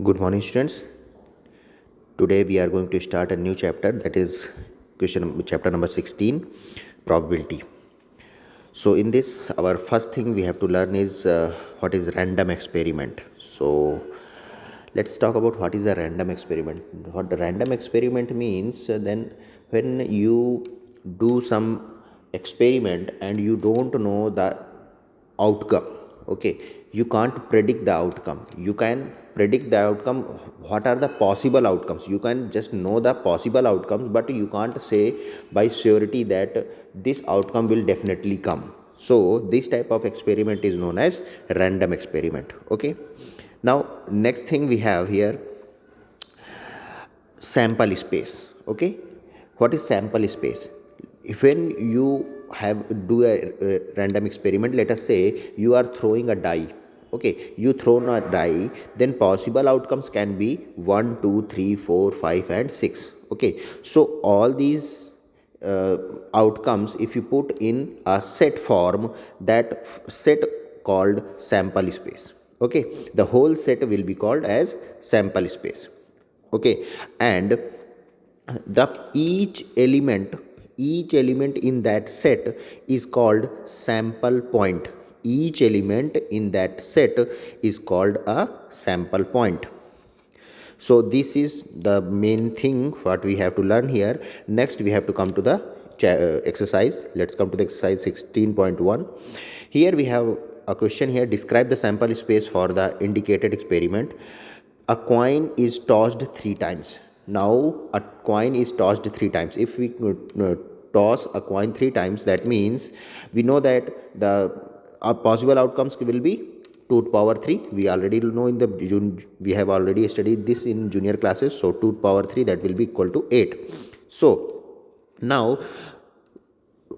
Good morning, students. Today we are going to start a new chapter, that is chapter number 16, probability. So in this, our first thing we have to learn is what is random experiment. So let's talk about what is a random experiment. What the random experiment means, then when you do some experiment and you don't know the outcome. Okay, you can't predict the outcome. You can predict the outcome. What are the possible outcomes? You can just know the possible outcomes, but you can't say by surety that this outcome will definitely come. So this type of experiment is known as random experiment. Okay, now next thing we have here, sample space. Okay, what is sample space? If when you have do a random experiment, let us say you are throwing a die. Okay, you throw a die, then possible outcomes can be 1 2 3 4 5 and 6. Okay, so all these outcomes, if you put in a set form, that set called sample space. Okay, the whole set will be called as sample space. Okay, and the each element in that set is called sample point. Each element in that set is called a sample point. So this is the main thing what we have to learn here. Next we have to come to the exercise. Let's come to the exercise 16.1. Here we have a question here. Describe the sample space for the indicated experiment. A coin is tossed 3 times. Now a coin is tossed 3 times. If we toss a coin 3 times, that means we know that the possible outcomes will be 2 to power 3. We already know in the we have already studied this in junior classes. So 2 to power 3, that will be equal to 8. So now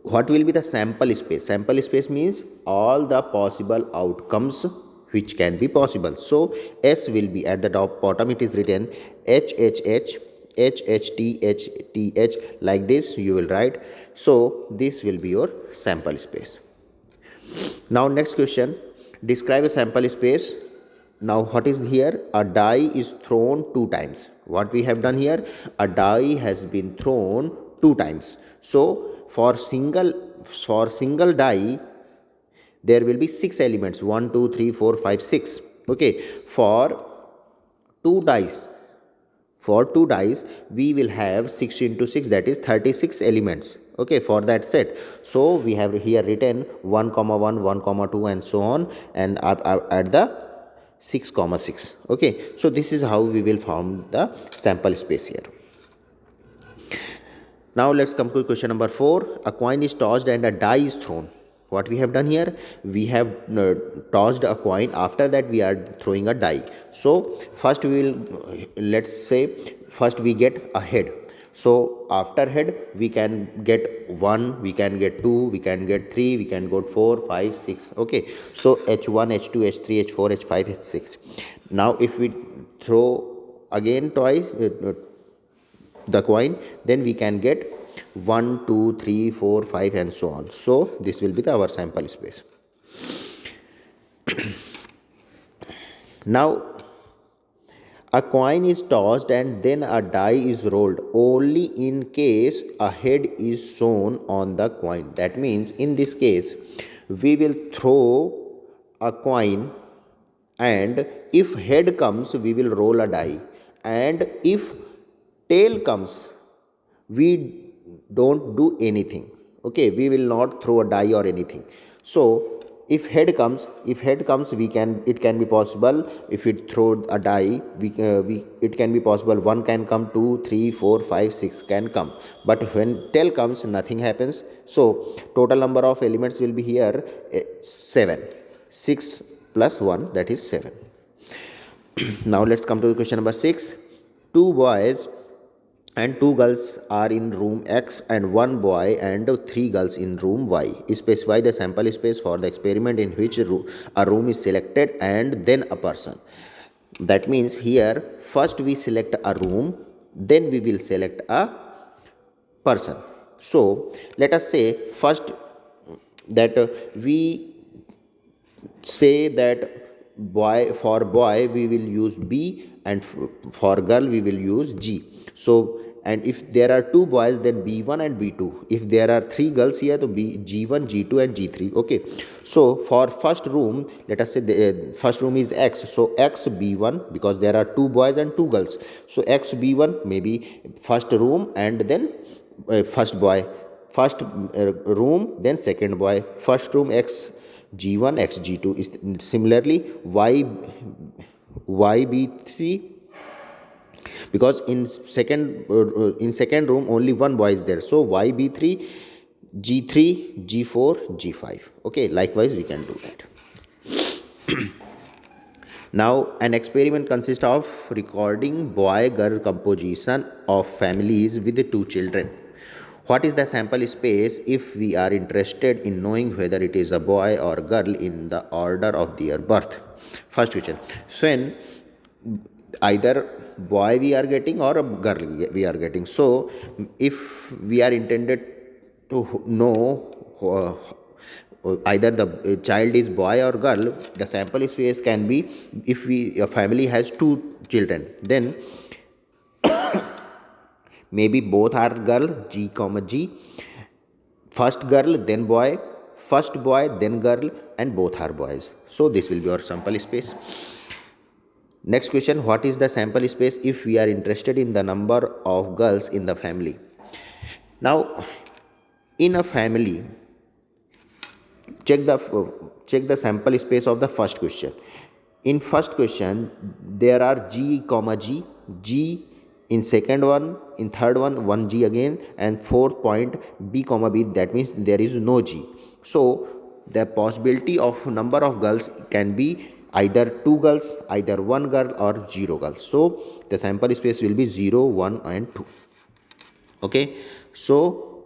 what will be the sample space? Sample space means all the possible outcomes which can be possible. So S will be at the top bottom, it is written H H H H H T H T H, like this you will write. So this will be your sample space. Now next question, describe a sample space. Now what is here? A die is thrown 2 times. What we have done here? A die has been thrown 2 times. So for single die, there will be 6 elements, 1 2 3 4 5 6. Okay, for two dice, we will have 6 into 6, that is 36 elements. Okay, for that set. So we have here written 1 comma 1 1 comma 2 and so on, and at the 6 comma 6. Okay, so this is how we will form the sample space here. Now let's come to question number 4. A coin is tossed and a die is thrown. What we have done here? We have tossed a coin. After that we are throwing a die. So first we will, let's say first we get a head. So after head we can get 1, we can get 2, we can get 3, we can get 4 5 6. Okay, so H1 H2 H3 H4 H5 H6. Now if we throw again twice the coin, then we can get 1 2 3 4 5 and so on. So this will be our sample space. Now a coin is tossed and then a die is rolled only in case a head is shown on the coin. That means in this case we will throw a coin, and if head comes we will roll a die, and if tail comes we don't do anything. Okay, we will not throw a die or anything. So if head comes, we can, it can be possible. If we throw a die, it can be possible 1 can come, 2 3 4 5 6 can come, but when tail comes nothing happens. So total number of elements will be here 7. 6 plus 1, that is 7. Now let's come to the question number 6. Two boys and 2 girls are in room X and 1 boy and 3 girls in room Y. Specify the sample space for the experiment in which a room is selected and then a person. That means here first we select a room, then we will select a person. So let us say first that we say that boy we will use B, and for girl we will use G. So, and if there are two boys, then B1 and B2. If there are three girls here, so G1, G2 and G3. Okay, so for first room, let us say the first room is X, so X B1, because there are two boys and two girls, so X B1 maybe first room, and then first boy, first room, then second boy, first room X G1, X G2 is similarly YB3, because in second room only one boy is there, so YB3, G3, G4, G5. Okay, likewise we can do that. Now, an experiment consists of recording boy-girl composition of families with two children. What is the sample space if we are interested in knowing whether it is a boy or girl in the order of their birth? First question. So, when either boy we are getting or a girl we are getting. So, if we are intended to know either the child is boy or girl, the sample space can be, if a family has two children, then maybe both are girl, G comma G, first girl then boy, first boy then girl, and both are boys. So this will be our sample space. Next question, what is the sample space if we are interested in the number of girls in the family? Now, in a family, check the sample space of the first question. In first question, there are G comma G, G in second one, in third one G again, and fourth point B comma B, that means there is no G. So the possibility of number of girls can be either two girls, either one girl, or zero girls. So the sample space will be 0, 1 and 2. Okay, so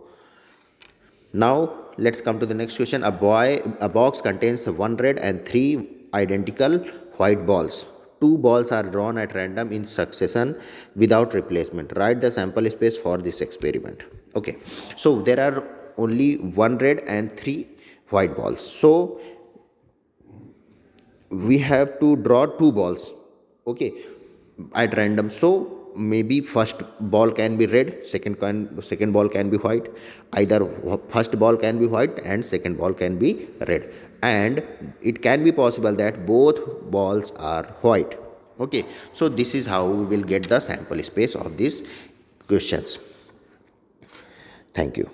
now let's come to the next question. A box contains one red and three identical white balls. Two balls are drawn at random in succession without replacement. Write the sample space for this experiment. Okay, so there are only one red and three white balls. So we have to draw two balls, okay, at random. So maybe first ball can be red, second ball can be white, either first ball can be white and second ball can be red, and it can be possible that both balls are white. Okay, so this is how we will get the sample space of these questions. Thank you.